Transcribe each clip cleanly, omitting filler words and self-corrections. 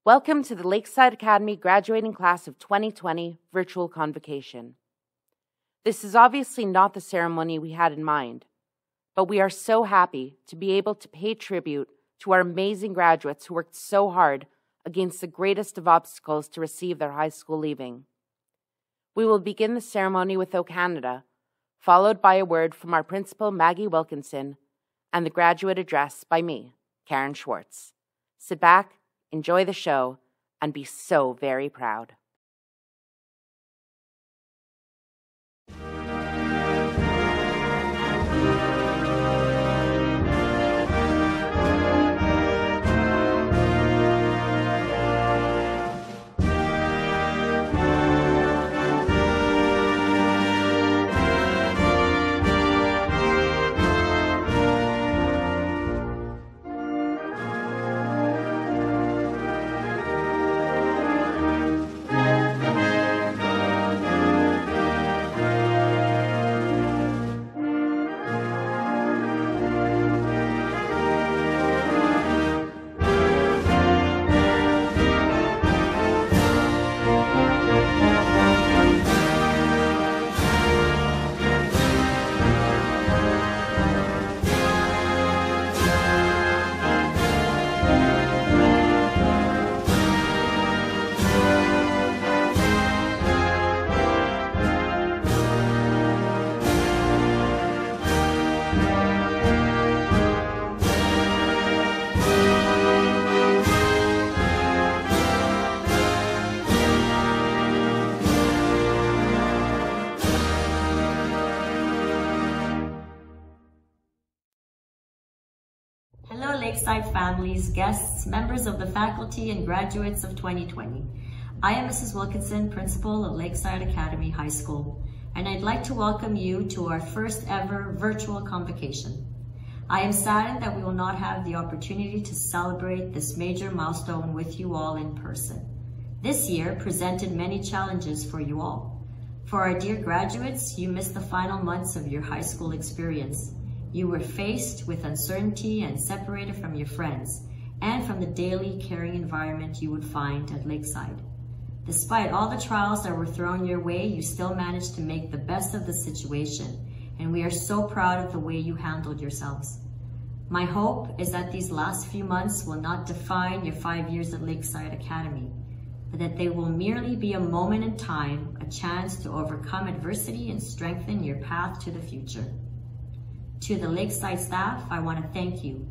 Welcome to the Lakeside Academy graduating class of 2020 virtual convocation. This is obviously not the ceremony we had in mind, but we are so happy to be able to pay tribute to our amazing graduates who worked so hard against the greatest of obstacles to receive their high school leaving. We will begin the ceremony with O Canada, followed by a word from our principal, Maggie Wilkinson, and the graduate address by me, Karen Schwartz. Sit back, enjoy the show, and be so very proud. Hello Lakeside families, guests, members of the faculty and graduates of 2020. I am Mrs. Wilkinson, principal of Lakeside Academy High School, and I'd like to welcome you to our first ever virtual convocation. I am saddened that we will not have the opportunity to celebrate this major milestone with you all in person. This year presented many challenges for you all. For our dear graduates, you missed the final months of your high school experience. You were faced with uncertainty and separated from your friends and from the daily caring environment you would find at Lakeside. Despite all the trials that were thrown your way, you still managed to make the best of the situation, and we are so proud of the way you handled yourselves. My hope is that these last few months will not define your 5 years at Lakeside Academy, but that they will merely be a moment in time, a chance to overcome adversity and strengthen your path to the future. To the Lakeside staff, I want to thank you.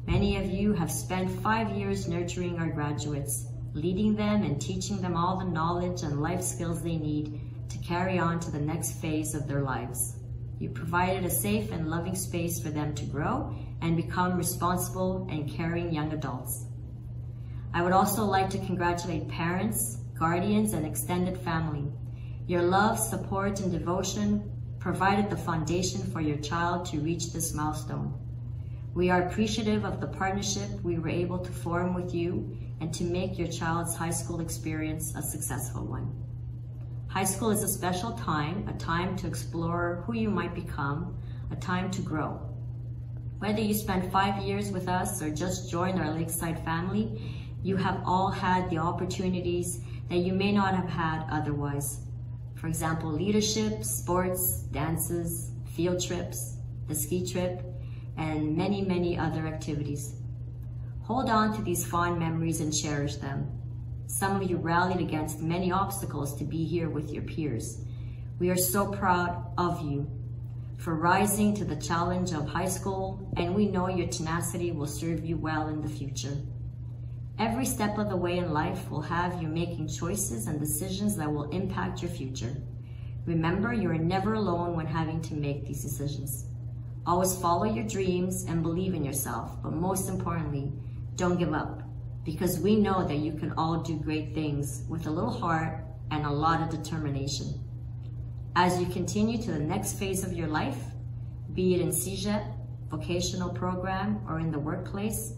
Many of you have spent 5 years nurturing our graduates, leading them and teaching them all the knowledge and life skills they need to carry on to the next phase of their lives. You provided a safe and loving space for them to grow and become responsible and caring young adults. I would also like to congratulate parents, guardians, and extended family. Your love, support, and devotion provided the foundation for your child to reach this milestone. We are appreciative of the partnership we were able to form with you and to make your child's high school experience a successful one. High school is a special time, a time to explore who you might become, a time to grow. Whether you spent 5 years with us or just joined our Lakeside family, you have all had the opportunities that you may not have had otherwise. For example, leadership, sports, dances, field trips, the ski trip, and many, many other activities. Hold on to these fond memories and cherish them. Some of you rallied against many obstacles to be here with your peers. We are so proud of you for rising to the challenge of high school, and we know your tenacity will serve you well in the future. Every step of the way in life will have you making choices and decisions that will impact your future. Remember, you are never alone when having to make these decisions. Always follow your dreams and believe in yourself, but most importantly, don't give up, because we know that you can all do great things with a little heart and a lot of determination. As you continue to the next phase of your life, be it in CEGEP, vocational program, or in the workplace,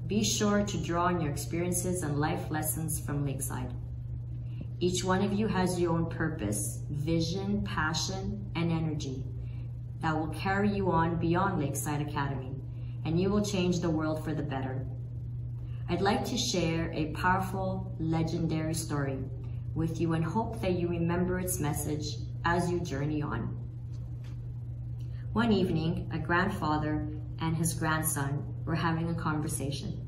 be sure to draw on your experiences and life lessons from Lakeside. Each one of you has your own purpose, vision, passion, and energy that will carry you on beyond Lakeside Academy, and you will change the world for the better. I'd like to share a powerful, legendary story with you and hope that you remember its message as you journey on. One evening, a grandfather and his grandson were having a conversation.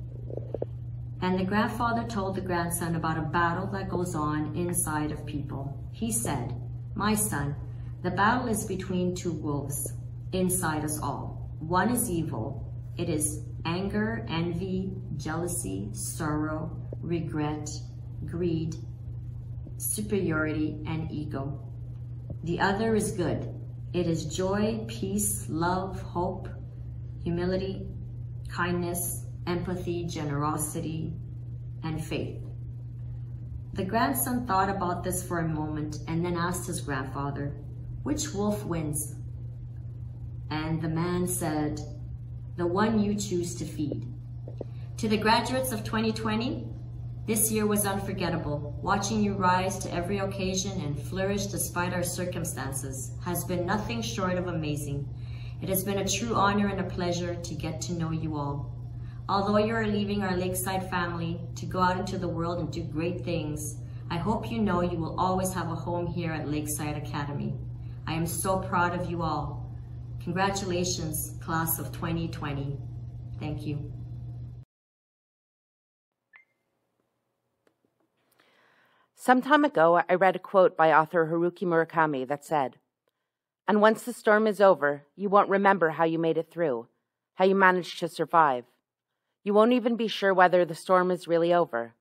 And the grandfather told the grandson about a battle that goes on inside of people. He said, "My son, the battle is between two wolves inside us all. One is evil. It is anger, envy, jealousy, sorrow, regret, greed, superiority, and ego. The other is good. It is joy, peace, love, hope, humility, kindness, empathy, generosity, and faith." The grandson thought about this for a moment and then asked his grandfather, "Which wolf wins?" And the man said, "The one you choose to feed." To the graduates of 2020, this year was unforgettable. Watching you rise to every occasion and flourish despite our circumstances has been nothing short of amazing. It has been a true honor and a pleasure to get to know you all. Although you are leaving our Lakeside family to go out into the world and do great things, I hope you know you will always have a home here at Lakeside Academy. I am so proud of you all. Congratulations, class of 2020. Thank you. Some time ago, I read a quote by author Haruki Murakami that said, "And once the storm is over, you won't remember how you made it through, how you managed to survive. You won't even be sure whether the storm is really over.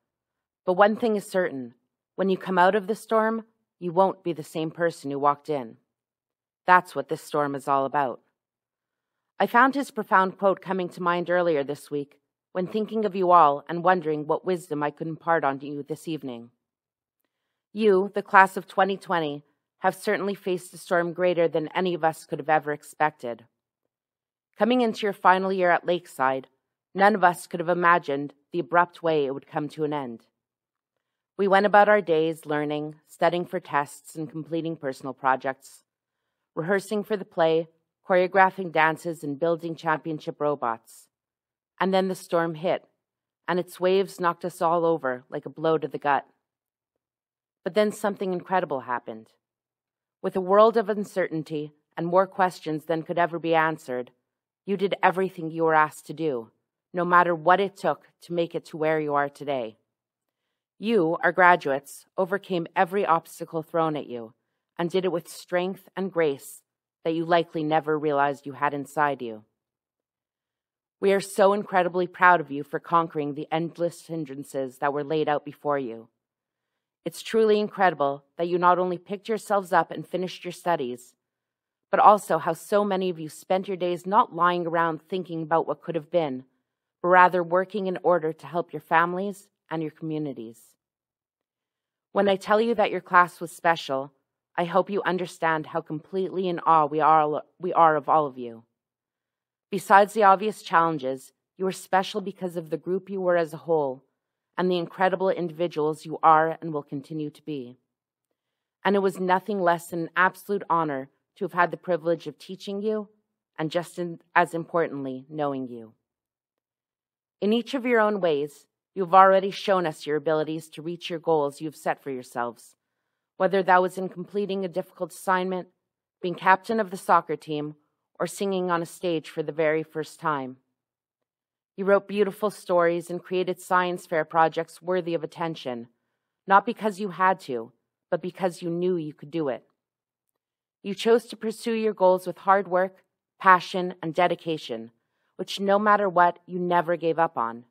But one thing is certain, when you come out of the storm, you won't be the same person who walked in." That's what this storm is all about. I found his profound quote coming to mind earlier this week when thinking of you all and wondering what wisdom I could impart on you this evening. You, the class of 2020, have certainly faced a storm greater than any of us could have ever expected. Coming into your final year at Lakeside, none of us could have imagined the abrupt way it would come to an end. We went about our days learning, studying for tests, and completing personal projects, rehearsing for the play, choreographing dances, and building championship robots. And then the storm hit, and its waves knocked us all over like a blow to the gut. But then something incredible happened. With a world of uncertainty and more questions than could ever be answered, you did everything you were asked to do, no matter what it took to make it to where you are today. You, our graduates, overcame every obstacle thrown at you and did it with strength and grace that you likely never realized you had inside you. We are so incredibly proud of you for conquering the endless hindrances that were laid out before you. It's truly incredible that you not only picked yourselves up and finished your studies, but also how so many of you spent your days not lying around thinking about what could have been, but rather working in order to help your families and your communities. When I tell you that your class was special, I hope you understand how completely in awe we are of all of you. Besides the obvious challenges, you are special because of the group you were as a whole and the incredible individuals you are and will continue to be. And it was nothing less than an absolute honor to have had the privilege of teaching you and just as importantly, knowing you. In each of your own ways, you have already shown us your abilities to reach your goals you have set for yourselves, whether that was in completing a difficult assignment, being captain of the soccer team, or singing on a stage for the very first time. You wrote beautiful stories and created science fair projects worthy of attention, not because you had to, but because you knew you could do it. You chose to pursue your goals with hard work, passion, and dedication, which no matter what, you never gave up on.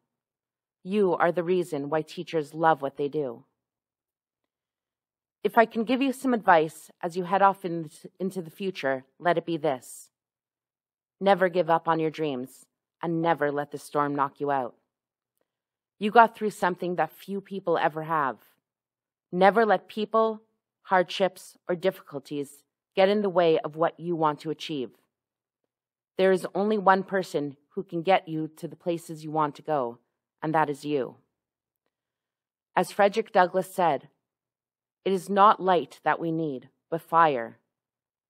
You are the reason why teachers love what they do. If I can give you some advice as you head off into the future, let it be this. Never give up on your dreams, and never let the storm knock you out. You got through something that few people ever have. Never let people, hardships, or difficulties get in the way of what you want to achieve. There is only one person who can get you to the places you want to go, and that is you. As Frederick Douglass said, "It is not light that we need, but fire.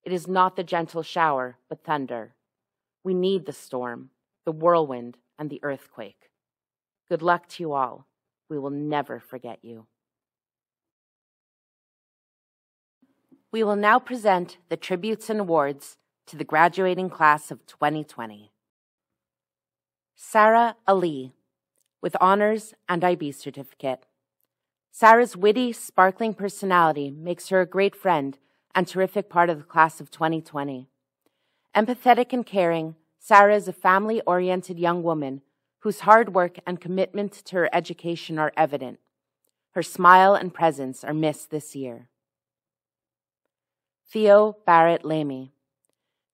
It is not the gentle shower, but thunder. We need the storm, the whirlwind, and the earthquake." Good luck to you all. We will never forget you. We will now present the tributes and awards to the graduating class of 2020. Sarah Ali, with honors and IB certificate. Sarah's witty, sparkling personality makes her a great friend and terrific part of the class of 2020. Empathetic and caring, Sarah is a family-oriented young woman whose hard work and commitment to her education are evident. Her smile and presence are missed this year. Theo Barratt-Lamey.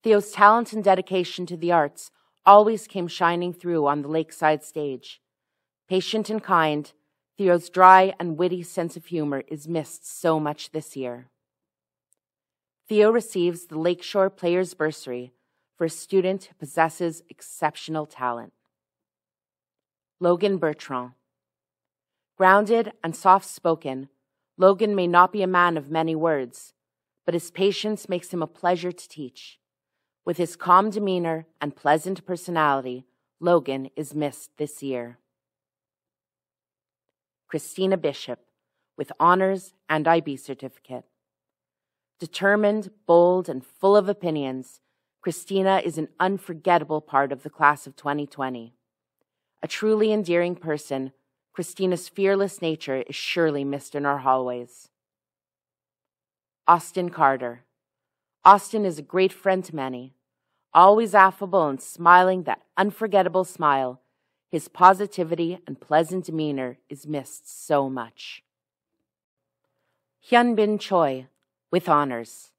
Theo's talent and dedication to the arts always came shining through on the Lakeside stage. Patient and kind, Theo's dry and witty sense of humor is missed so much this year. Theo receives the Lakeshore Players Bursary for a student who possesses exceptional talent. Logan Bertrand. Grounded and soft-spoken, Logan may not be a man of many words, but his patience makes him a pleasure to teach. With his calm demeanor and pleasant personality, Logan is missed this year. Christina Bishop, with honors and IB certificate. Determined, bold, and full of opinions, Christina is an unforgettable part of the class of 2020. A truly endearing person, Christina's fearless nature is surely missed in our hallways. Austin Carter. Austin is a great friend to many. Always affable and smiling that unforgettable smile, his positivity and pleasant demeanor is missed so much. Hyunbin Choi, with honors.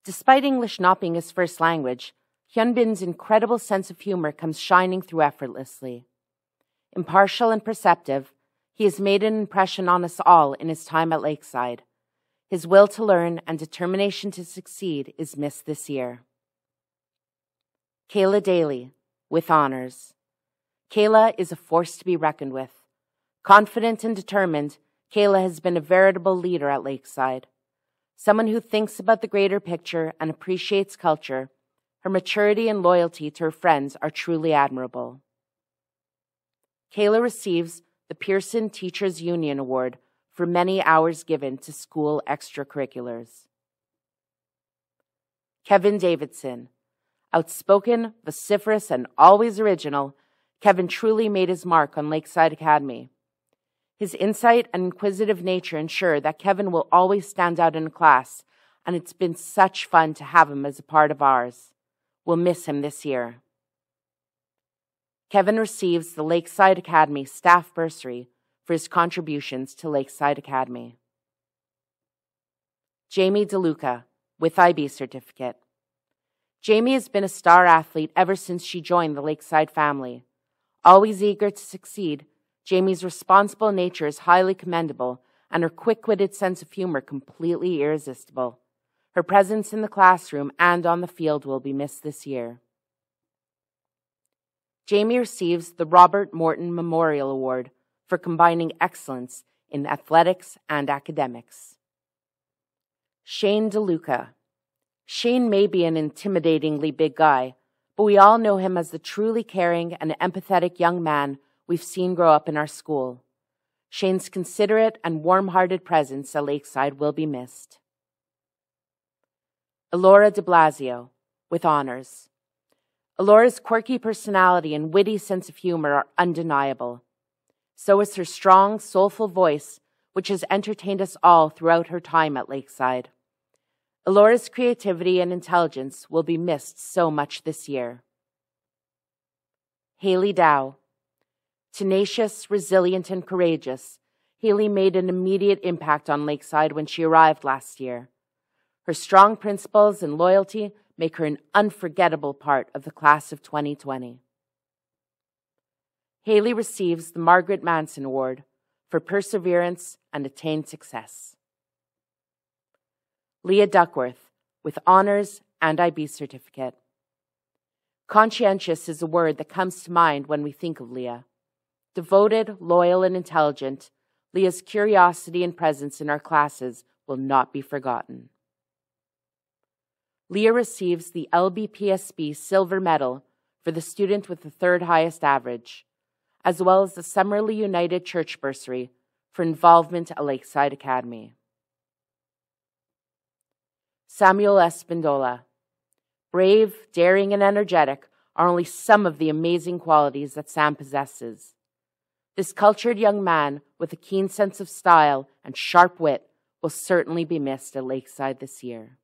Despite English not being his first language, Hyunbin's incredible sense of humor comes shining through effortlessly. Impartial and perceptive, he has made an impression on us all in his time at Lakeside. His will to learn and determination to succeed is missed this year. Kayla Daley, with honors. Kayla is a force to be reckoned with. Confident and determined, Kayla has been a veritable leader at Lakeside. Someone who thinks about the greater picture and appreciates culture, her maturity and loyalty to her friends are truly admirable. Kayla receives the Pearson Teachers Union Award for many hours given to school extracurriculars. Kevin Davidson. Outspoken, vociferous, and always original, Kevin truly made his mark on Lakeside Academy. His insight and inquisitive nature ensure that Kevin will always stand out in class, and it's been such fun to have him as a part of ours. We'll miss him this year. Kevin receives the Lakeside Academy Staff Bursary for his contributions to Lakeside Academy. Jamie DeLuca, with IB certificate. Jamie has been a star athlete ever since she joined the Lakeside family. Always eager to succeed, Jamie's responsible nature is highly commendable and her quick-witted sense of humor completely irresistible. Her presence in the classroom and on the field will be missed this year. Jamie receives the Robert Morton Memorial Award for combining excellence in athletics and academics. Shane DeLuca. Shane may be an intimidatingly big guy, but we all know him as the truly caring and empathetic young man we've seen grow up in our school. Shane's considerate and warm-hearted presence at Lakeside will be missed. Elora de Blasio, with honors. Elora's quirky personality and witty sense of humor are undeniable. So is her strong, soulful voice, which has entertained us all throughout her time at Lakeside. Elora's creativity and intelligence will be missed so much this year. Haley Dow. Tenacious, resilient, and courageous, Haley made an immediate impact on Lakeside when she arrived last year. Her strong principles and loyalty make her an unforgettable part of the class of 2020. Haley receives the Margaret Manson Award for perseverance and attained success. Lea Duckworth, with honors and IB certificate. Conscientious is a word that comes to mind when we think of Lea. Devoted, loyal, and intelligent, Leah's curiosity and presence in our classes will not be forgotten. Lea receives the LBPSB Silver Medal for the student with the third highest average. as well as the Summerly United Church Bursary for involvement at Lakeside Academy. Samuel Espindola. Brave, daring, and energetic are only some of the amazing qualities that Sam possesses. This cultured young man with a keen sense of style and sharp wit will certainly be missed at Lakeside this year.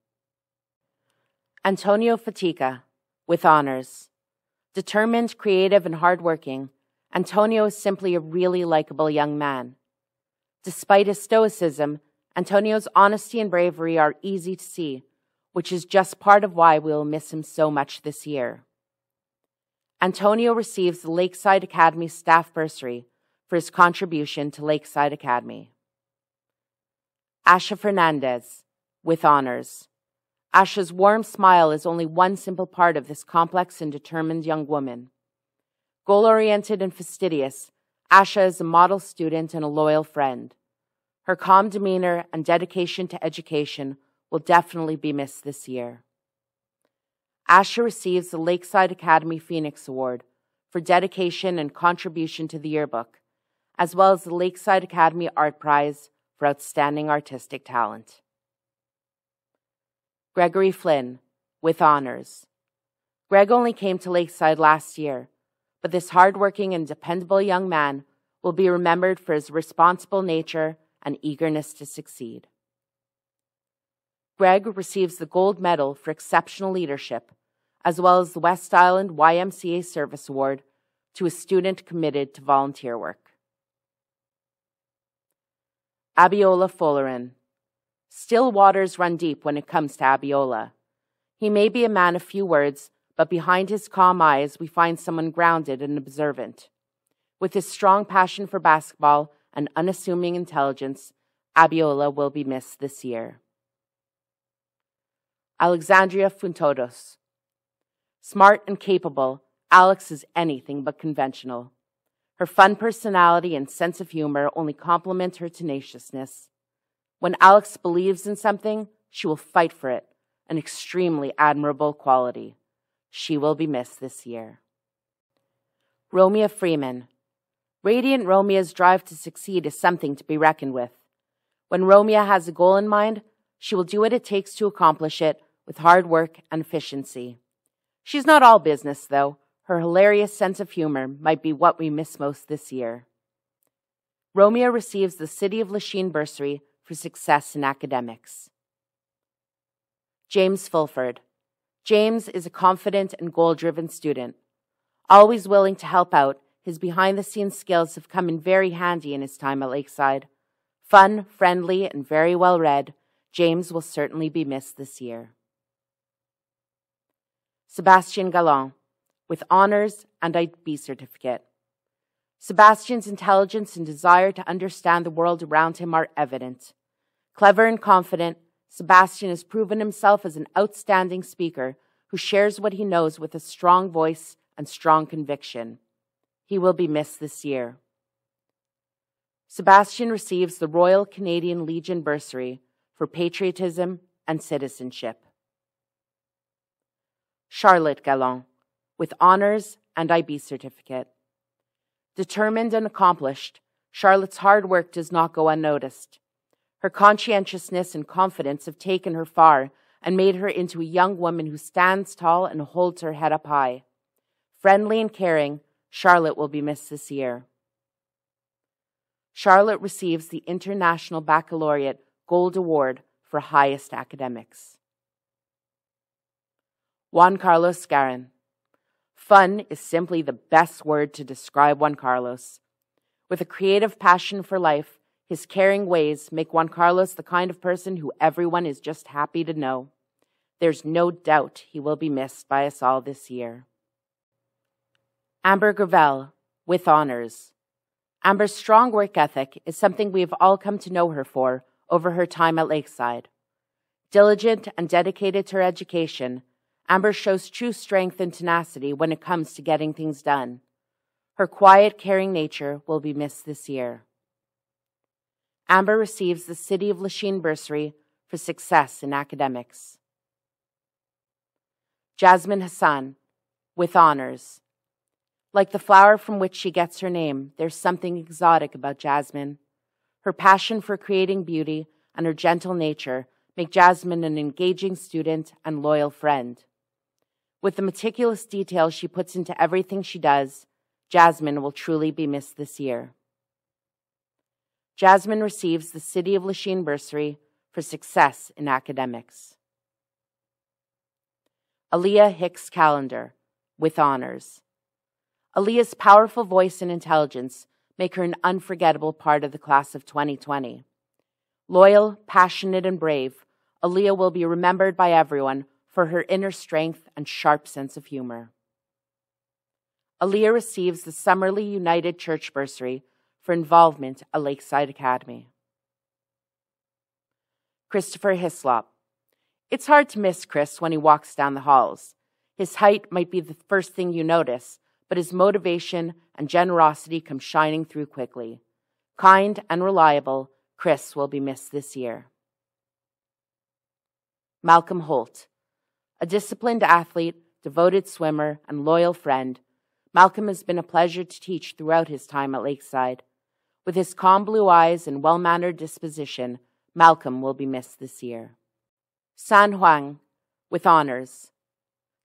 Antonio Fatica, with honors. Determined, creative, and hardworking, Antonio is simply a really likable young man. Despite his stoicism, Antonio's honesty and bravery are easy to see, which is just part of why we will miss him so much this year. Antonio receives the Lakeside Academy Staff Bursary for his contribution to Lakeside Academy. Asha Fernandez, with honors. Asha's warm smile is only one simple part of this complex and determined young woman. Goal-oriented and fastidious, Asha is a model student and a loyal friend. Her calm demeanor and dedication to education will definitely be missed this year. Asha receives the Lakeside Academy Phoenix Award for dedication and contribution to the yearbook, as well as the Lakeside Academy Art Prize for outstanding artistic talent. Gregory Flynn, with honors. Greg only came to Lakeside last year, but this hardworking and dependable young man will be remembered for his responsible nature and eagerness to succeed. Greg receives the Gold Medal for Exceptional Leadership, as well as the West Island YMCA Service Award to a student committed to volunteer work. Abiola Folarin. Still waters run deep when it comes to Abiola. He may be a man of few words, but behind his calm eyes we find someone grounded and observant. With his strong passion for basketball and unassuming intelligence, Abiola will be missed this year. Alexandria Funtodos. Smart and capable, Alex is anything but conventional. Her fun personality and sense of humor only complement her tenaciousness. When Alex believes in something, she will fight for it, an extremely admirable quality. She will be missed this year. Romea Freeman. Radiant Romea's drive to succeed is something to be reckoned with. When Romea has a goal in mind, she will do what it takes to accomplish it with hard work and efficiency. She's not all business, though. Her hilarious sense of humor might be what we miss most this year. Romea receives the City of Lachine Bursary for success in academics. James Fulford. James is a confident and goal-driven student. Always willing to help out, his behind-the-scenes skills have come in very handy in his time at Lakeside. Fun, friendly, and very well-read, James will certainly be missed this year. Sebastian Gallant, with honors and IB certificate. Sebastian's intelligence and desire to understand the world around him are evident. Clever and confident, Sebastian has proven himself as an outstanding speaker who shares what he knows with a strong voice and strong conviction. He will be missed this year. Sebastian receives the Royal Canadian Legion Bursary for patriotism and citizenship. Charlotte Gallant, with honors and IB certificate. Determined and accomplished, Charlotte's hard work does not go unnoticed. Her conscientiousness and confidence have taken her far and made her into a young woman who stands tall and holds her head up high. Friendly and caring, Charlotte will be missed this year. Charlotte receives the International Baccalaureate Gold Award for highest academics. Juan Carlos Garin. Fun is simply the best word to describe Juan Carlos. With a creative passion for life, his caring ways make Juan Carlos the kind of person who everyone is just happy to know. There's no doubt he will be missed by us all this year. Amber Gravelle, with honors. Amber's strong work ethic is something we have all come to know her for over her time at Lakeside. Diligent and dedicated to her education, Amber shows true strength and tenacity when it comes to getting things done. Her quiet, caring nature will be missed this year. Amber receives the City of Lachine Bursary for success in academics. Jasmine Hassan, with honors. Like the flower from which she gets her name, there's something exotic about Jasmine. Her passion for creating beauty and her gentle nature make Jasmine an engaging student and loyal friend. With the meticulous detail she puts into everything she does, Jasmine will truly be missed this year. Jasmine receives the City of Lachine Bursary for success in academics. Aliya Hicks-Callender, with honors. Aliya's powerful voice and intelligence make her an unforgettable part of the class of 2020. Loyal, passionate, and brave, Aliya will be remembered by everyone for her inner strength and sharp sense of humor. Aliya receives the Summerlee United Church Bursary for involvement at Lakeside Academy. Christopher Hislop. It's hard to miss Chris when he walks down the halls. His height might be the first thing you notice, but his motivation and generosity come shining through quickly. Kind and reliable, Chris will be missed this year. Malcolm Holt. A disciplined athlete, devoted swimmer, and loyal friend, Malcolm has been a pleasure to teach throughout his time at Lakeside. With his calm blue eyes and well-mannered disposition, Malcolm will be missed this year. San Hwang, with honors.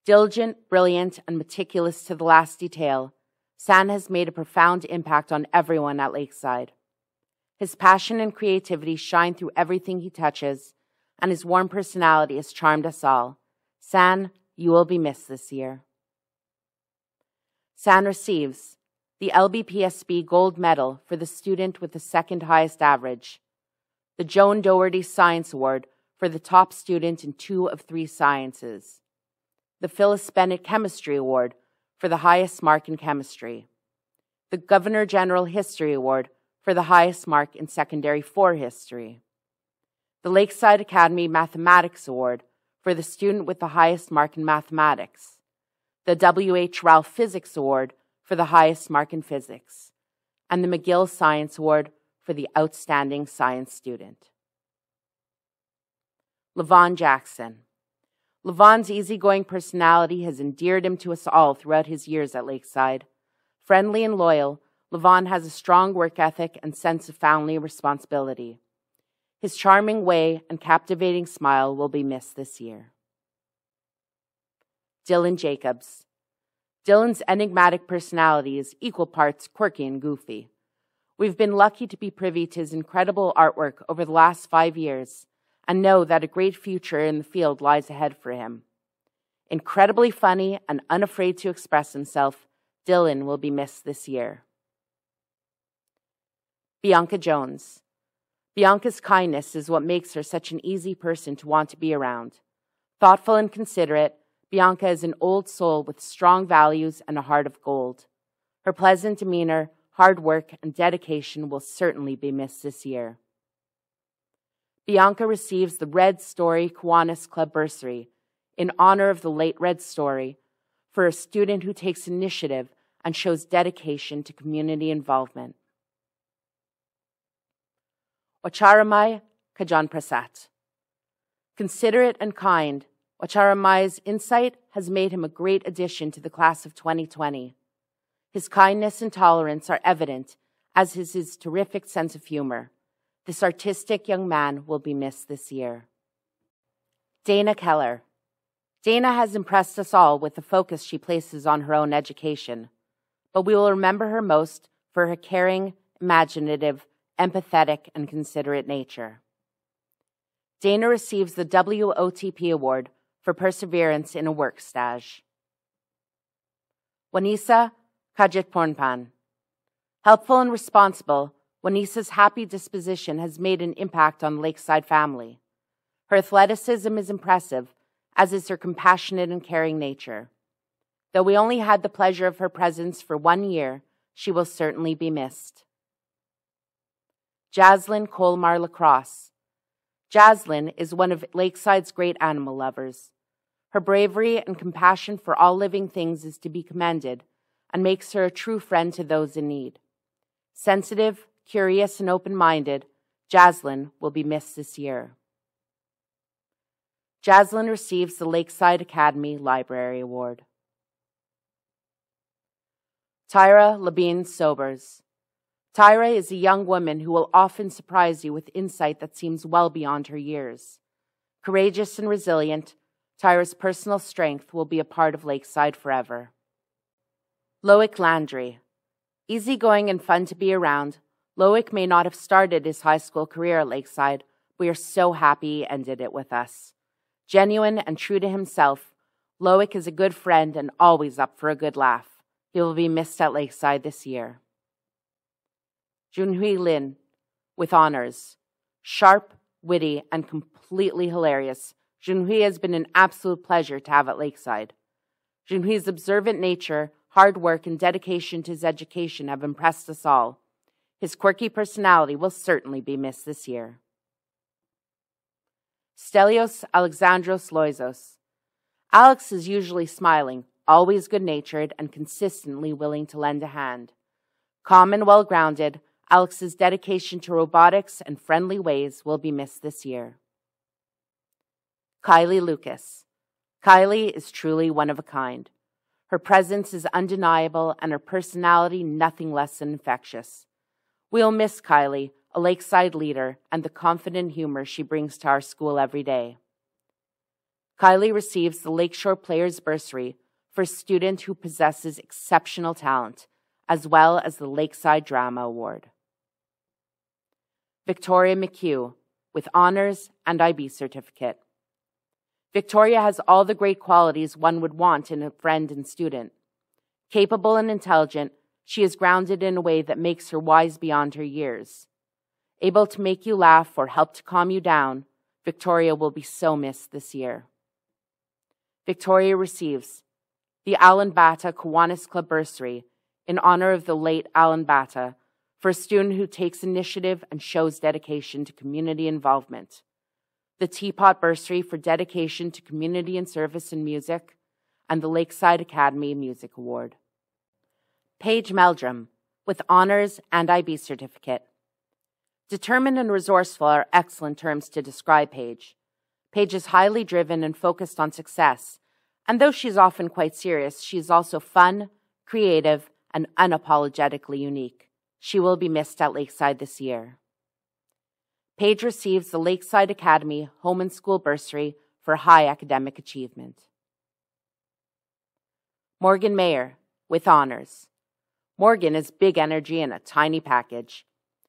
Diligent, brilliant, and meticulous to the last detail, San has made a profound impact on everyone at Lakeside. His passion and creativity shine through everything he touches, and his warm personality has charmed us all. San, you will be missed this year. San receives the LBPSB Gold Medal for the student with the second highest average, the Joan Doherty Science Award for the top student in 2 of 3 sciences, the Phyllis Bennett Chemistry Award for the highest mark in chemistry, the Governor General History Award for the highest mark in Secondary 4 history, the Lakeside Academy Mathematics Award for the student with the highest mark in mathematics, the W.H. Ralph Physics Award for the highest mark in physics, and the McGill Science Award for the outstanding science student. Levon Jackson. Levon's easygoing personality has endeared him to us all throughout his years at Lakeside. Friendly and loyal, Levon has a strong work ethic and sense of family responsibility. His charming way and captivating smile will be missed this year. Dylan Jacobs. Dylan's enigmatic personality is equal parts quirky and goofy. We've been lucky to be privy to his incredible artwork over the last 5 years and know that a great future in the field lies ahead for him. Incredibly funny and unafraid to express himself, Dylan will be missed this year. Biancia Jones. Biancia's kindness is what makes her such an easy person to want to be around. Thoughtful and considerate, Biancia is an old soul with strong values and a heart of gold. Her pleasant demeanor, hard work, and dedication will certainly be missed this year. Biancia receives the Red Story Kiwanis Club Bursary in honor of the late Red Story for a student who takes initiative and shows dedication to community involvement. Wacharamai Kajan Prasat. Considerate and kind, Wacharamai's insight has made him a great addition to the class of 2020. His kindness and tolerance are evident, as is his terrific sense of humor. This artistic young man will be missed this year. Dayna Keller. Dayna has impressed us all with the focus she places on her own education, but we will remember her most for her caring, imaginative, empathetic, and considerate nature. Dayna receives the WOTP Award for perseverance in a work stage. Wanisa Kajitpornpan. Helpful and responsible, Wanisa's happy disposition has made an impact on the Lakeside family. Her athleticism is impressive, as is her compassionate and caring nature. Though we only had the pleasure of her presence for 1 year, she will certainly be missed. Jaslyn Colmar Lacrosse. Jaslyn is one of Lakeside's great animal lovers. Her bravery and compassion for all living things is to be commended and makes her a true friend to those in need. Sensitive, curious, and open-minded, Jaslyn will be missed this year. Jaslyn receives the Lakeside Academy Library Award. Tyra Labine Sobers. Tyra is a young woman who will often surprise you with insight that seems well beyond her years. Courageous and resilient, Tyra's personal strength will be a part of Lakeside forever. Loic Landry. Easygoing and fun to be around, Loic may not have started his high school career at Lakeside. We are so happy he ended it with us. Genuine and true to himself, Loic is a good friend and always up for a good laugh. He will be missed at Lakeside this year. Junhui Lin, with honors. Sharp, witty, and completely hilarious, Junhui has been an absolute pleasure to have at Lakeside. Junhui's observant nature, hard work, and dedication to his education have impressed us all. His quirky personality will certainly be missed this year. Stelios Alexandros Loizos. Alex is usually smiling, always good-natured, and consistently willing to lend a hand. Calm and well-grounded, Alex's dedication to robotics and friendly ways will be missed this year. Kylee Lucas. Kylee is truly one of a kind. Her presence is undeniable and her personality nothing less than infectious. We'll miss Kylee, a Lakeside leader, and the confident humor she brings to our school every day. Kylee receives the Lakeshore Players Bursary for a student who possesses exceptional talent, as well as the Lakeside Drama Award. Victoria McHugh, with honors and IB certificate. Victoria has all the great qualities one would want in a friend and student. Capable and intelligent, she is grounded in a way that makes her wise beyond her years. Able to make you laugh or help to calm you down, Victoria will be so missed this year. Victoria receives the Alan Bata Kiwanis Club Bursary in honor of the late Alan Bata for a student who takes initiative and shows dedication to community involvement. The Teapot Bursary for dedication to community and service in music, and the Lakeside Academy Music Award. Paige Meldrum, with honors and IB certificate. Determined and resourceful are excellent terms to describe Paige. Paige is highly driven and focused on success, and though she's often quite serious, she is also fun, creative, and unapologetically unique. She will be missed at Lakeside this year. Paige receives the Lakeside Academy Home and School Bursary for high academic achievement. Morgan Mayer, with honors. Morgan is big energy in a tiny package.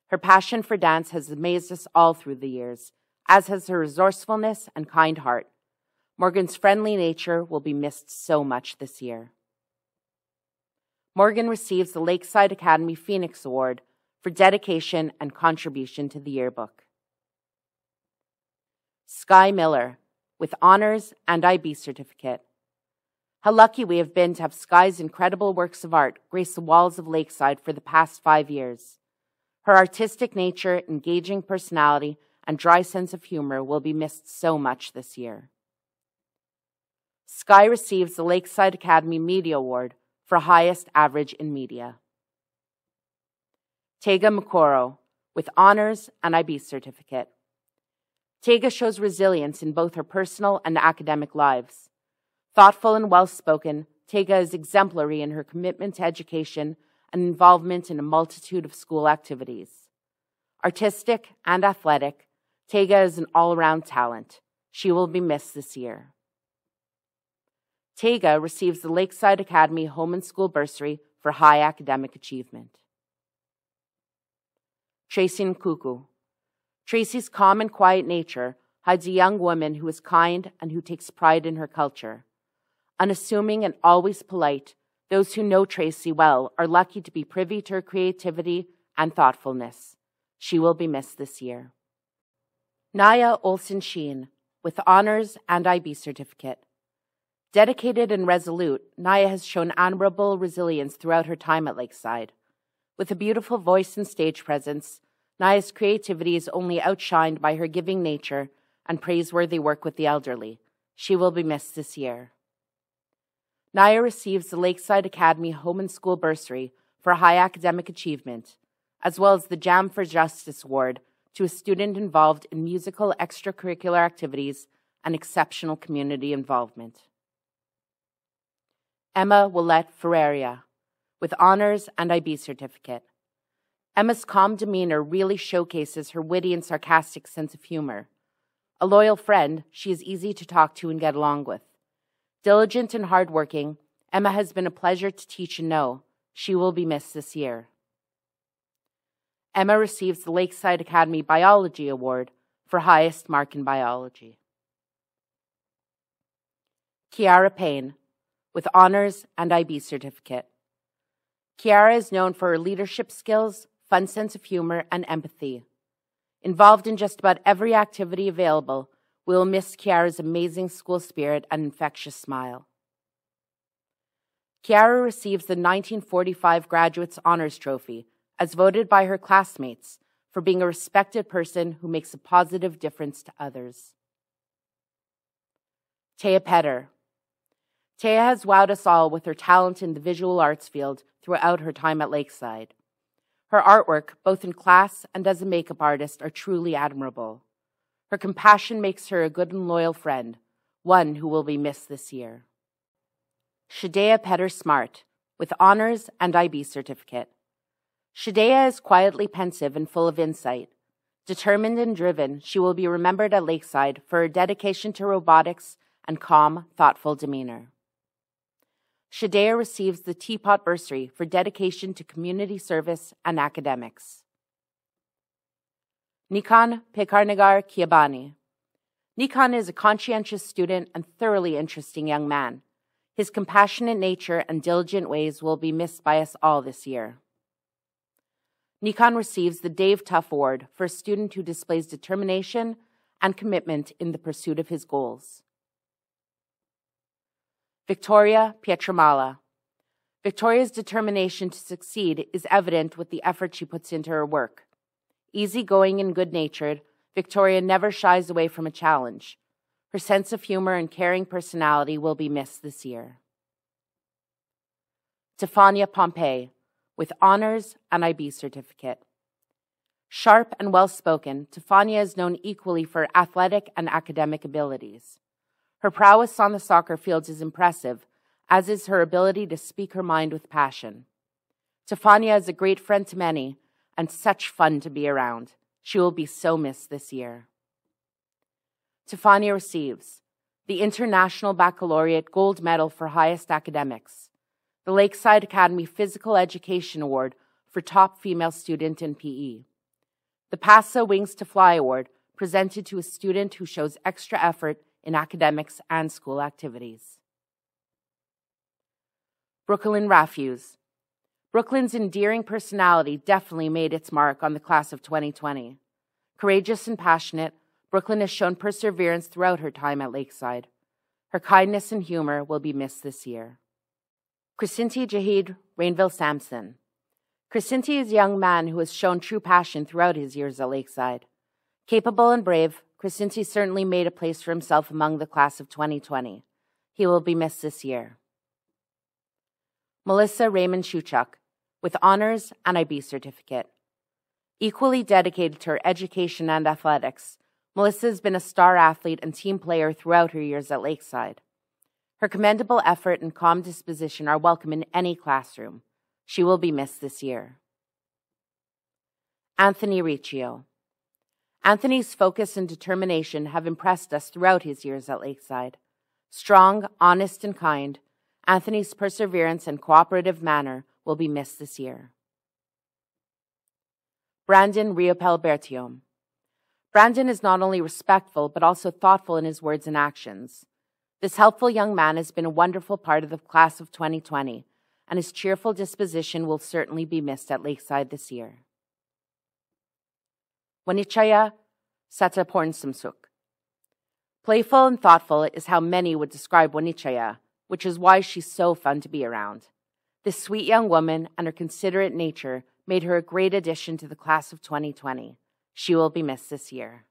Her passion for dance has amazed us all through the years, as has her resourcefulness and kind heart. Morgan's friendly nature will be missed so much this year. Morgan receives the Lakeside Academy Phoenix Award for dedication and contribution to the yearbook. Skye Miller, with honors and IB certificate. How lucky we have been to have Skye's incredible works of art grace the walls of Lakeside for the past 5 years. Her artistic nature, engaging personality, and dry sense of humor will be missed so much this year. Skye receives the Lakeside Academy Media Award for highest average in media. Tega Mukoro, with honors and IB certificate. Tega shows resilience in both her personal and academic lives. Thoughtful and well-spoken, Tega is exemplary in her commitment to education and involvement in a multitude of school activities. Artistic and athletic, Tega is an all-around talent. She will be missed this year. Tega receives the Lakeside Academy Home and School Bursary for high academic achievement. Tracy Nkuku. Tracy's calm and quiet nature hides a young woman who is kind and who takes pride in her culture. Unassuming and always polite, those who know Tracy well are lucky to be privy to her creativity and thoughtfulness. She will be missed this year. Nhaya Olson-Sheen, with honors and IB certificate. Dedicated and resolute, Nhaya has shown admirable resilience throughout her time at Lakeside. With a beautiful voice and stage presence, Nhaya's creativity is only outshined by her giving nature and praiseworthy work with the elderly. She will be missed this year. Nhaya receives the Lakeside Academy Home and School Bursary for high academic achievement, as well as the Jam for Justice Award to a student involved in musical extracurricular activities and exceptional community involvement. Emma Willette Ferreira, with honors and IB certificate. Emma's calm demeanor really showcases her witty and sarcastic sense of humor. A loyal friend, she is easy to talk to and get along with. Diligent and hardworking, Emma has been a pleasure to teach and know. She will be missed this year. Emma receives the Lakeside Academy Biology Award for highest mark in biology. Kiara Payne, with honors and IB certificate. Kiara is known for her leadership skills, fun sense of humor, and empathy. Involved in just about every activity available, we will miss Kiara's amazing school spirit and infectious smile. Kiara receives the 1945 Graduates Honors Trophy, as voted by her classmates, for being a respected person who makes a positive difference to others. Taya Petter. Taya has wowed us all with her talent in the visual arts field throughout her time at Lakeside. Her artwork, both in class and as a makeup artist, are truly admirable. Her compassion makes her a good and loyal friend, one who will be missed this year. Shadea Petter-Smart, with honors and IB certificate. Shadea is quietly pensive and full of insight. Determined and driven, she will be remembered at Lakeside for her dedication to robotics and calm, thoughtful demeanor. Shadea receives the Teapot Bursary for dedication to community service and academics. Nikon Pekarnagar Kiabani. Nikon is a conscientious student and thoroughly interesting young man. His compassionate nature and diligent ways will be missed by us all this year. Nikon receives the Dave Tuff Award for a student who displays determination and commitment in the pursuit of his goals. Victoria Pietramala. Victoria's determination to succeed is evident with the effort she puts into her work. Easygoing and good-natured, Victoria never shies away from a challenge. Her sense of humor and caring personality will be missed this year. Tafania Pompey, with honors and IB certificate. Sharp and well-spoken, Tafania is known equally for athletic and academic abilities. Her prowess on the soccer field is impressive, as is her ability to speak her mind with passion. Tafania is a great friend to many, and such fun to be around. She will be so missed this year. Tafania receives the International Baccalaureate Gold Medal for Highest Academics, the Lakeside Academy Physical Education Award for Top Female Student in PE, the PASA Wings to Fly Award presented to a student who shows extra effort in academics and school activities. Brooklyn Rafuse. Brooklyn's endearing personality definitely made its mark on the class of 2020. Courageous and passionate, Brooklyn has shown perseverance throughout her time at Lakeside. Her kindness and humor will be missed this year. Crescenty Jahid Rainville Sampson. Crescenty is a young man who has shown true passion throughout his years at Lakeside. Capable and brave, Crescenty certainly made a place for himself among the class of 2020. He will be missed this year. Melissa Raymond Shuchuk, with honors and IB certificate. Equally dedicated to her education and athletics, Melissa has been a star athlete and team player throughout her years at Lakeside. Her commendable effort and calm disposition are welcome in any classroom. She will be missed this year. Anthony Riccio. Anthony's focus and determination have impressed us throughout his years at Lakeside. Strong, honest, and kind, Anthony's perseverance and cooperative manner will be missed this year. Brandon Riopel Bertium. Brandon is not only respectful, but also thoughtful in his words and actions. This helpful young man has been a wonderful part of the class of 2020, and his cheerful disposition will certainly be missed at Lakeside this year. Wanichaya Satapornsamsuk. Playful and thoughtful is how many would describe Wanichaya, which is why she's so fun to be around. This sweet young woman and her considerate nature made her a great addition to the class of 2020. She will be missed this year.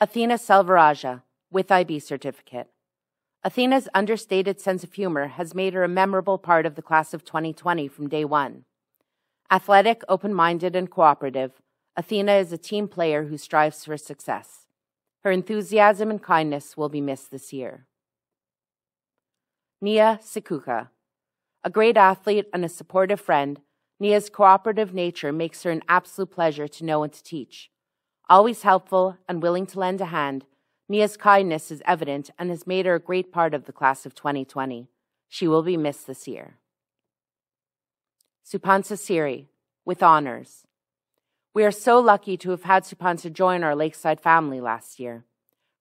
Athena Selvarajah, with IB certificate. Athena's understated sense of humor has made her a memorable part of the class of 2020 from day one. Athletic, open-minded, and cooperative, Athena is a team player who strives for success. Her enthusiasm and kindness will be missed this year. Nia Sikuka. A great athlete and a supportive friend, Nhea's cooperative nature makes her an absolute pleasure to know and to teach. Always helpful and willing to lend a hand, Nhea's kindness is evident and has made her a great part of the class of 2020. She will be missed this year. Supansa Siri, with honors. We are so lucky to have had Supansa join our Lakeside family last year.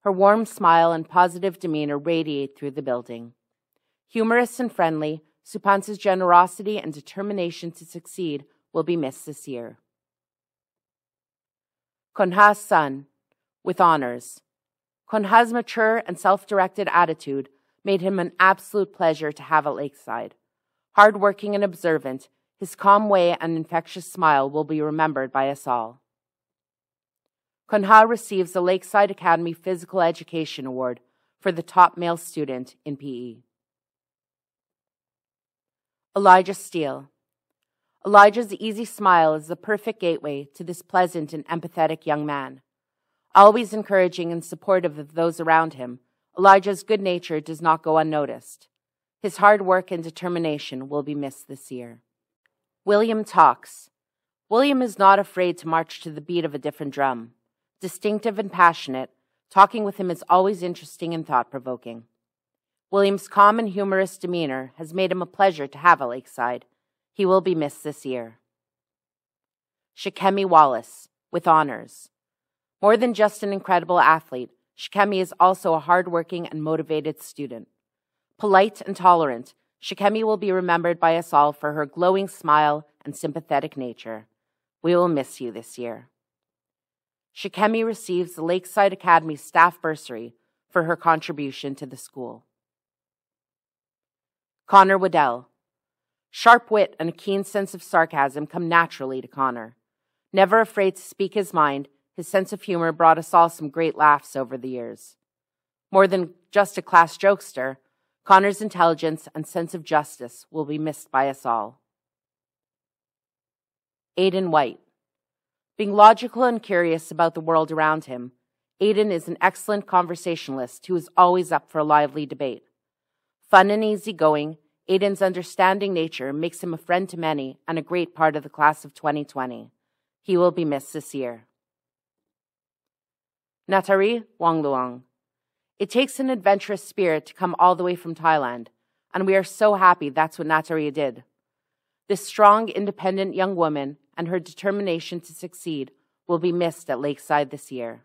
Her warm smile and positive demeanor radiate through the building. Humorous and friendly, Supansa's generosity and determination to succeed will be missed this year. Konha's son, with honors. Konha's mature and self-directed attitude made him an absolute pleasure to have at Lakeside. Hardworking and observant, his calm way and infectious smile will be remembered by us all. Konha receives the Lakeside Academy Physical Education Award for the top male student in PE. Elijah Steele. Elijah's easy smile is the perfect gateway to this pleasant and empathetic young man. Always encouraging and supportive of those around him, Elijah's good nature does not go unnoticed. His hard work and determination will be missed this year. William talks. William is not afraid to march to the beat of a different drum. Distinctive and passionate, talking with him is always interesting and thought-provoking. William's calm and humorous demeanor has made him a pleasure to have at Lakeside. He will be missed this year. Shakemii Wallace, with honors. More than just an incredible athlete, Shakemii is also a hardworking and motivated student. Polite and tolerant, Shakemii will be remembered by us all for her glowing smile and sympathetic nature. We will miss you this year. Shakemii receives the Lakeside Academy Staff Bursary for her contribution to the school. Connor Waddell. Sharp wit and a keen sense of sarcasm come naturally to Connor. Never afraid to speak his mind, his sense of humor brought us all some great laughs over the years. More than just a class jokester, Connor's intelligence and sense of justice will be missed by us all. Aiden White. Being logical and curious about the world around him, Aiden is an excellent conversationalist who is always up for a lively debate. Fun and easygoing, Aiden's understanding nature makes him a friend to many and a great part of the class of 2020. He will be missed this year. Natari Wangluang. It takes an adventurous spirit to come all the way from Thailand, and we are so happy that's what Natari did. This strong, independent young woman and her determination to succeed will be missed at Lakeside this year.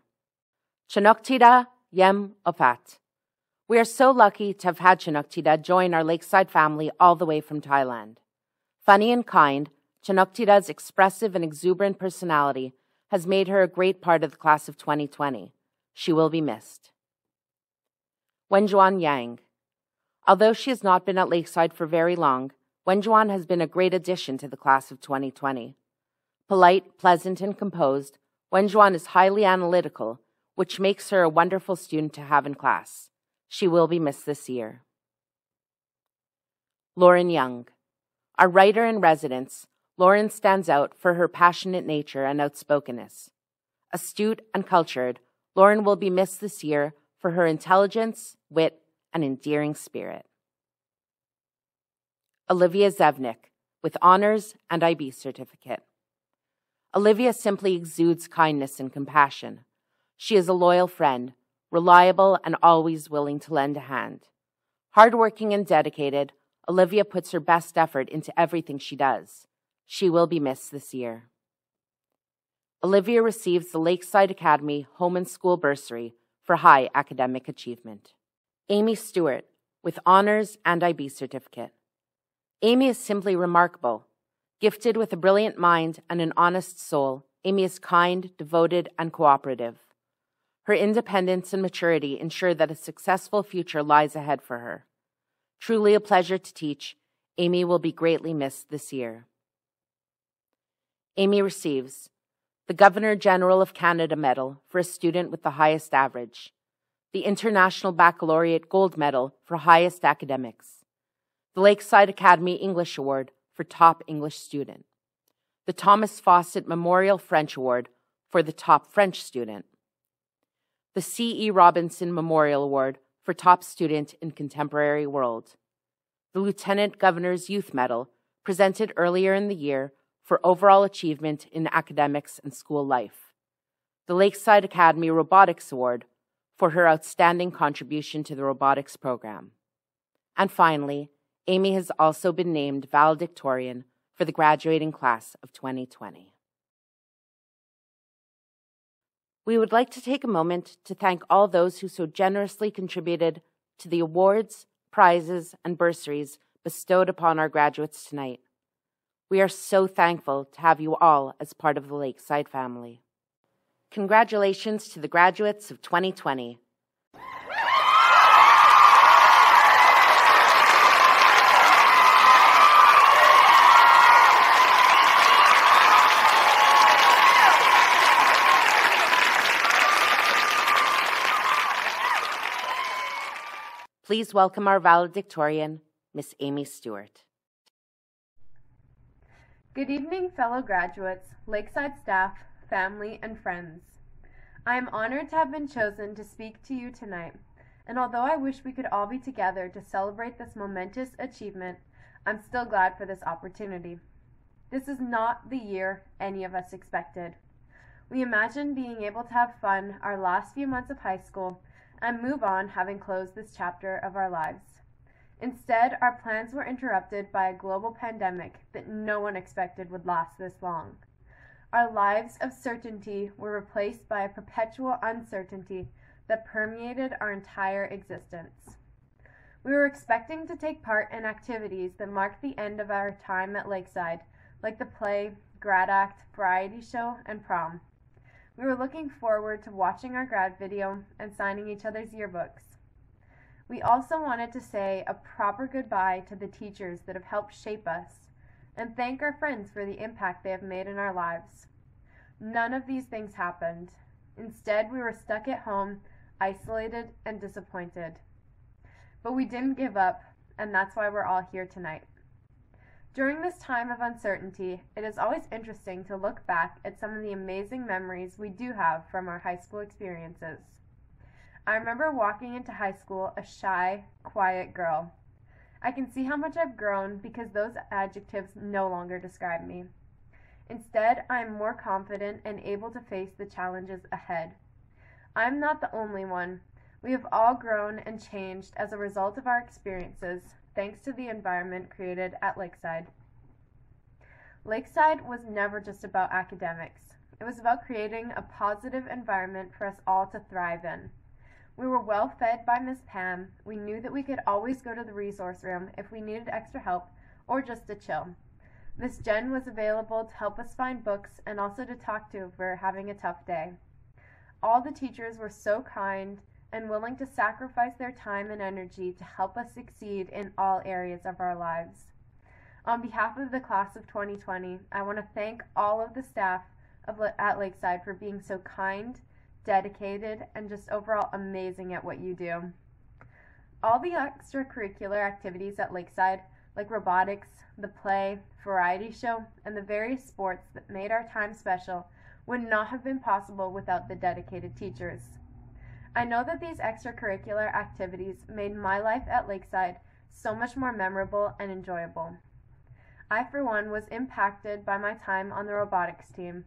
Chanoktida Yem Opat. We are so lucky to have had Chanoktida join our Lakeside family all the way from Thailand. Funny and kind, Chanoktida's expressive and exuberant personality has made her a great part of the class of 2020. She will be missed. Wenjuan Yang. Although she has not been at Lakeside for very long, Wenjuan has been a great addition to the class of 2020. Polite, pleasant, and composed, Wenjuan is highly analytical, which makes her a wonderful student to have in class. She will be missed this year. Lauren Young. Our writer in residence, Lauren stands out for her passionate nature and outspokenness. Astute and cultured, Lauren will be missed this year for her intelligence, wit, and endearing spirit. Olivia Zevnik, with honors and IB certificate. Olivia simply exudes kindness and compassion. She is a loyal friend, reliable and always willing to lend a hand. Hardworking and dedicated, Olivia puts her best effort into everything she does. She will be missed this year. Olivia receives the Lakeside Academy Home and School Bursary for high academic achievement. Aimee Stewart, with honors and IB certificate. Aimee is simply remarkable. Gifted with a brilliant mind and an honest soul, Aimee is kind, devoted, and cooperative. Her independence and maturity ensure that a successful future lies ahead for her. Truly a pleasure to teach, Aimee will be greatly missed this year. Aimee receives the Governor General of Canada Medal for a student with the highest average, the International Baccalaureate Gold Medal for highest academics, the Lakeside Academy English Award for top English student, the Thomas Fawcett Memorial French Award for the top French student, the C.E. Robinson Memorial Award for top student in contemporary world, the Lieutenant Governor's Youth Medal, presented earlier in the year for overall achievement in academics and school life, the Lakeside Academy Robotics Award for her outstanding contribution to the robotics program. And finally, Aimee has also been named valedictorian for the graduating class of 2020. We would like to take a moment to thank all those who so generously contributed to the awards, prizes, and bursaries bestowed upon our graduates tonight. We are so thankful to have you all as part of the Lakeside family. Congratulations to the graduates of 2020. Please welcome our valedictorian, Miss Aimee Stewart. Good evening, fellow graduates, Lakeside staff, family, and friends. I am honored to have been chosen to speak to you tonight, and although I wish we could all be together to celebrate this momentous achievement, I'm still glad for this opportunity. This is not the year any of us expected. We imagined being able to have fun our last few months of high school and move on having closed this chapter of our lives. Instead, our plans were interrupted by a global pandemic that no one expected would last this long. Our lives of certainty were replaced by a perpetual uncertainty that permeated our entire existence. We were expecting to take part in activities that marked the end of our time at Lakeside, like the play, grad act, variety show, and prom. We were looking forward to watching our grad video and signing each other's yearbooks. We also wanted to say a proper goodbye to the teachers that have helped shape us and thank our friends for the impact they have made in our lives. None of these things happened. Instead, we were stuck at home, isolated and disappointed. But we didn't give up, and that's why we're all here tonight. During this time of uncertainty, it is always interesting to look back at some of the amazing memories we do have from our high school experiences. I remember walking into high school a shy, quiet girl. I can see how much I've grown because those adjectives no longer describe me. Instead, I am more confident and able to face the challenges ahead. I am not the only one. We have all grown and changed as a result of our experiences, thanks to the environment created at Lakeside. Lakeside was never just about academics. It was about creating a positive environment for us all to thrive in. We were well fed by Miss Pam. We knew that we could always go to the resource room if we needed extra help or just to chill. Miss Jen was available to help us find books and also to talk to if we were having a tough day. All the teachers were so kind and willing to sacrifice their time and energy to help us succeed in all areas of our lives. On behalf of the class of 2020, I want to thank all of the staff at Lakeside for being so kind, dedicated, and just overall amazing at what you do. All the extracurricular activities at Lakeside, like robotics, the play, variety show, and the various sports that made our time special, would not have been possible without the dedicated teachers. I know that these extracurricular activities made my life at Lakeside so much more memorable and enjoyable. I, for one, was impacted by my time on the robotics team.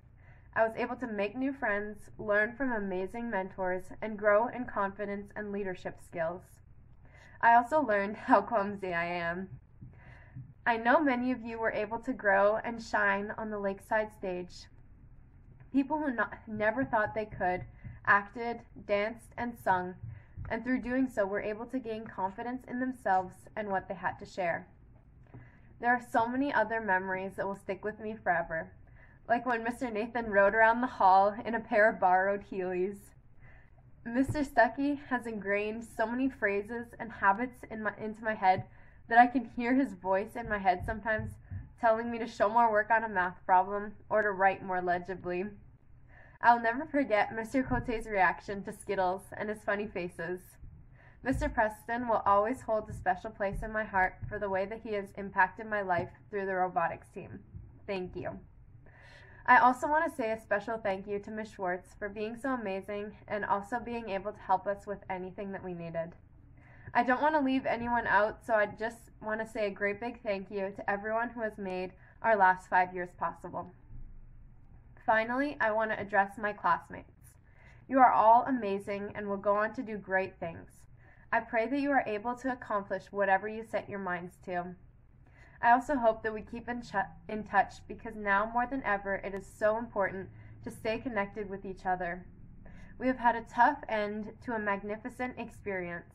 I was able to make new friends, learn from amazing mentors, and grow in confidence and leadership skills. I also learned how clumsy I am. I know many of you were able to grow and shine on the Lakeside stage. People who never thought they could acted, danced, and sung, and through doing so were able to gain confidence in themselves and what they had to share. There are so many other memories that will stick with me forever, like when Mr. Nathan rode around the hall in a pair of borrowed Heelys. Mr. Stuckey has ingrained so many phrases and habits into my head that I can hear his voice in my head sometimes telling me to show more work on a math problem or to write more legibly. I'll never forget Mr. Cote's reaction to Skittles and his funny faces. Mr. Preston will always hold a special place in my heart for the way that he has impacted my life through the robotics team. Thank you. I also want to say a special thank you to Ms. Schwartz for being so amazing and also being able to help us with anything that we needed. I don't want to leave anyone out, so I just want to say a great big thank you to everyone who has made our last 5 years possible. Finally, I want to address my classmates. You are all amazing and will go on to do great things. I pray that you are able to accomplish whatever you set your minds to. I also hope that we keep in touch because now more than ever it is so important to stay connected with each other. We have had a tough end to a magnificent experience.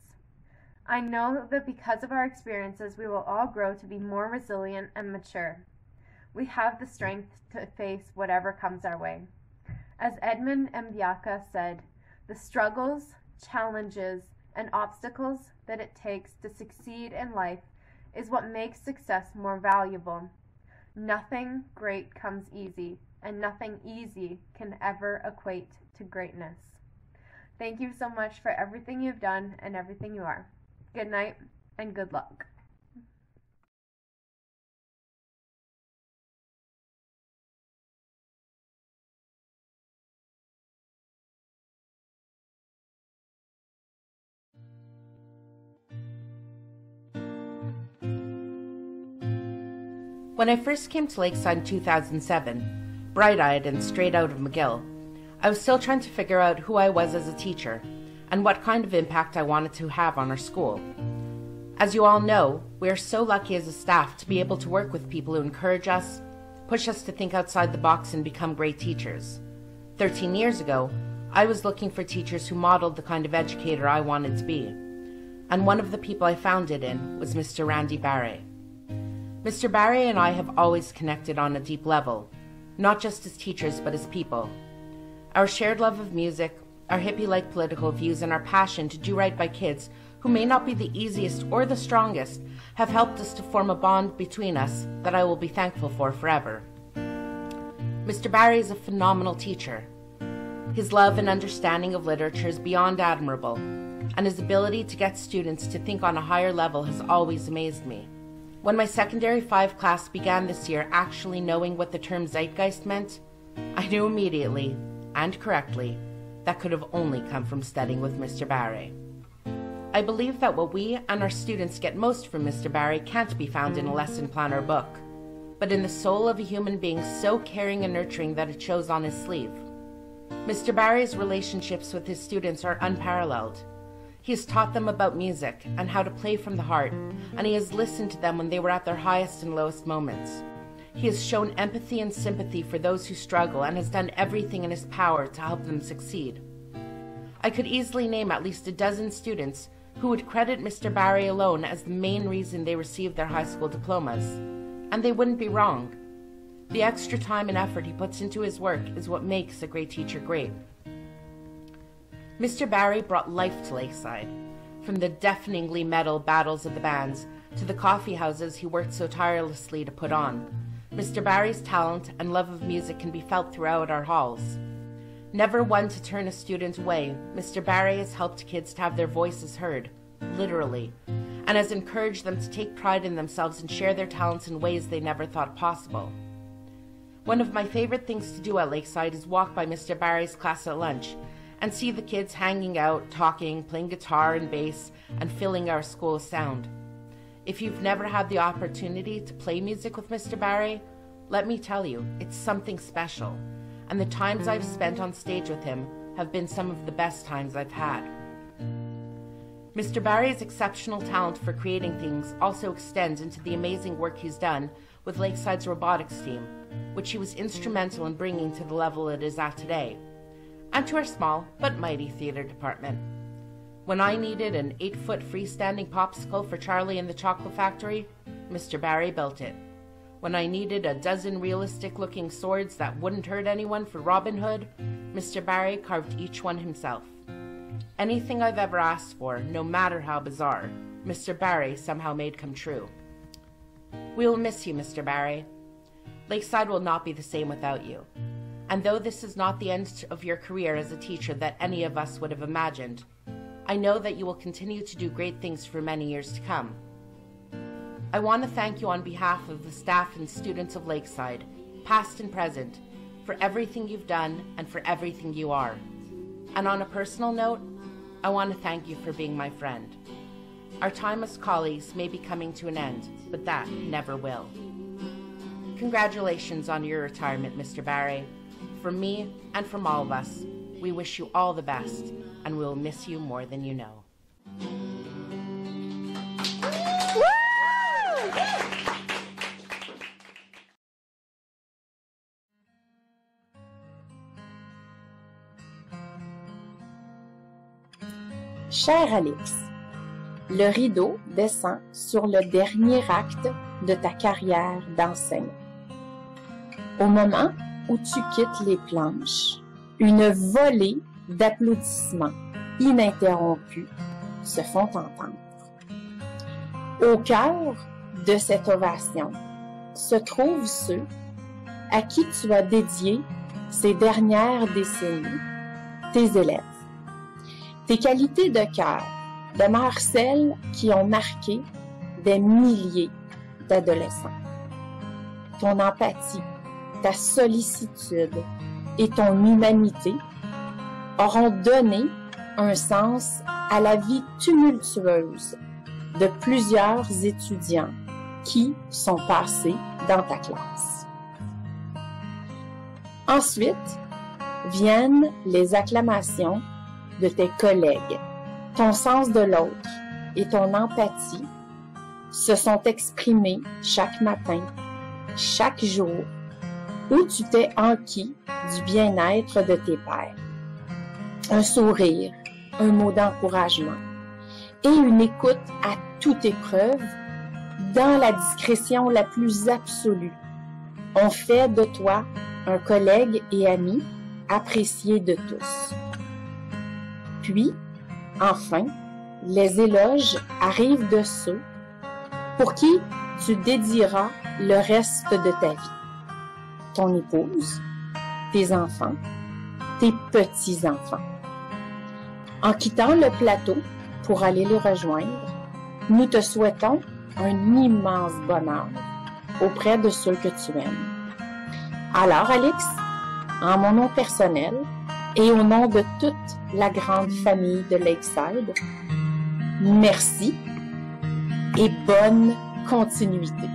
I know that because of our experiences, we will all grow to be more resilient and mature. We have the strength to face whatever comes our way. As Edmund Mbiaka said, the struggles, challenges, and obstacles that it takes to succeed in life is what makes success more valuable. Nothing great comes easy, and nothing easy can ever equate to greatness. Thank you so much for everything you've done and everything you are. Good night and good luck. When I first came to Lakeside in 2007, bright-eyed and straight out of McGill, I was still trying to figure out who I was as a teacher and what kind of impact I wanted to have on our school. As you all know, we are so lucky as a staff to be able to work with people who encourage us, push us to think outside the box and become great teachers. 13 years ago, I was looking for teachers who modeled the kind of educator I wanted to be, and one of the people I found it in was Mr. Randy Barre. Mr. Barre and I have always connected on a deep level, not just as teachers but as people. Our shared love of music, our hippie-like political views, and our passion to do right by kids who may not be the easiest or the strongest have helped us to form a bond between us that I will be thankful for forever. Mr. Barre is a phenomenal teacher. His love and understanding of literature is beyond admirable, and his ability to get students to think on a higher level has always amazed me. When my secondary 5 class began this year actually knowing what the term zeitgeist meant, I knew immediately, and correctly, that could have only come from studying with Mr. Barre. I believe that what we and our students get most from Mr. Barre can't be found in a lesson plan or book, but in the soul of a human being so caring and nurturing that it shows on his sleeve. Mr. Barre's relationships with his students are unparalleled. He has taught them about music and how to play from the heart, and he has listened to them when they were at their highest and lowest moments. He has shown empathy and sympathy for those who struggle and has done everything in his power to help them succeed. I could easily name at least a dozen students who would credit Mr. Barre alone as the main reason they received their high school diplomas, and they wouldn't be wrong. The extra time and effort he puts into his work is what makes a great teacher great. Mr. Barre brought life to Lakeside, from the deafeningly metal battles of the bands to the coffee houses he worked so tirelessly to put on. Mr. Barre's talent and love of music can be felt throughout our halls. Never one to turn a student away, Mr. Barre has helped kids to have their voices heard, literally, and has encouraged them to take pride in themselves and share their talents in ways they never thought possible. One of my favorite things to do at Lakeside is walk by Mr. Barre's class at lunch and see the kids hanging out, talking, playing guitar and bass, and filling our school with sound. If you've never had the opportunity to play music with Mr. Barre, let me tell you, it's something special, and the times I've spent on stage with him have been some of the best times I've had. Mr. Barre's exceptional talent for creating things also extends into the amazing work he's done with Lakeside's robotics team, which he was instrumental in bringing to the level it is at today, and to our small but mighty theater department. When I needed an 8-foot freestanding popsicle for Charlie and the Chocolate Factory, Mr. Barre built it. When I needed a dozen realistic-looking swords that wouldn't hurt anyone for Robin Hood, Mr. Barre carved each one himself. Anything I've ever asked for, no matter how bizarre, Mr. Barre somehow made come true. We will miss you, Mr. Barre. Lakeside will not be the same without you. And though this is not the end of your career as a teacher that any of us would have imagined, I know that you will continue to do great things for many years to come. I want to thank you on behalf of the staff and students of Lakeside, past and present, for everything you've done and for everything you are. And on a personal note, I want to thank you for being my friend. Our time as colleagues may be coming to an end, but that never will. Congratulations on your retirement, Mr. Barre. From me and from all of us, we wish you all the best, and we'll miss you more than you know. Cher Alex, le rideau descend sur le dernier acte de ta carrière d'enseignant. Au moment où tu quittes les planches, une volée d'applaudissements ininterrompus se font entendre. Au cœur de cette ovation se trouvent ceux à qui tu as dédié ces dernières décennies, tes élèves. Tes qualités de cœur demeurent celles qui ont marqué des milliers d'adolescents. Ton empathie, ta sollicitude et ton humanité auront donné un sens à la vie tumultueuse de plusieurs étudiants qui sont passés dans ta classe. Ensuite, viennent les acclamations de tes collègues. Ton sens de l'autre et ton empathie se sont exprimés chaque matin, chaque jour, où tu t'es enquis du bien-être de tes pairs. Un sourire, un mot d'encouragement et une écoute à toute épreuve dans la discrétion la plus absolue ont fait de toi un collègue et ami apprécié de tous. Puis, enfin, les éloges arrivent de ceux pour qui tu dédieras le reste de ta vie. Ton épouse, tes enfants, tes petits-enfants. En quittant le plateau pour aller les rejoindre, nous te souhaitons un immense bonheur auprès de ceux que tu aimes. Alors, Alex, en mon nom personnel et au nom de toute la grande famille de Lakeside, merci et bonne continuité.